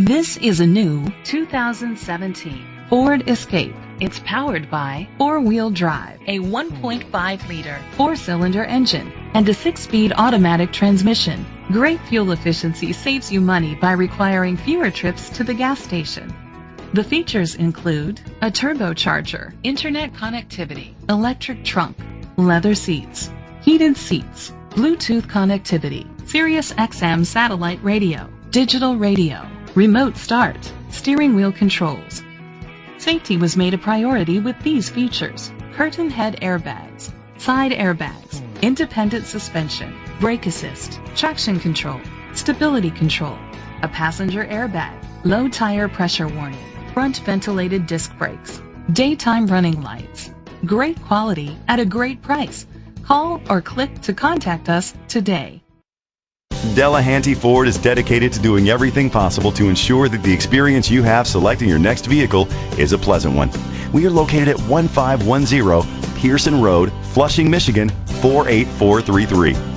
This is a new 2017 Ford Escape. It's powered by four-wheel drive, a 1.5-liter four-cylinder engine, and a 6-speed automatic transmission. Great fuel efficiency saves you money by requiring fewer trips to the gas station. The features include a turbocharger, internet connectivity, electric trunk, leather seats, heated seats, Bluetooth connectivity, Sirius XM satellite radio, digital radio, remote start, steering wheel controls. Safety was made a priority with these features: curtain head airbags, side airbags, independent suspension, brake assist, traction control, stability control, a passenger airbag, low tire pressure warning, front ventilated disc brakes, daytime running lights. Great quality at a great price. Call or click to contact us today. Delahanty Ford is dedicated to doing everything possible to ensure that the experience you have selecting your next vehicle is a pleasant one. We are located at 1510 Pearson Road, Flushing, Michigan 48433.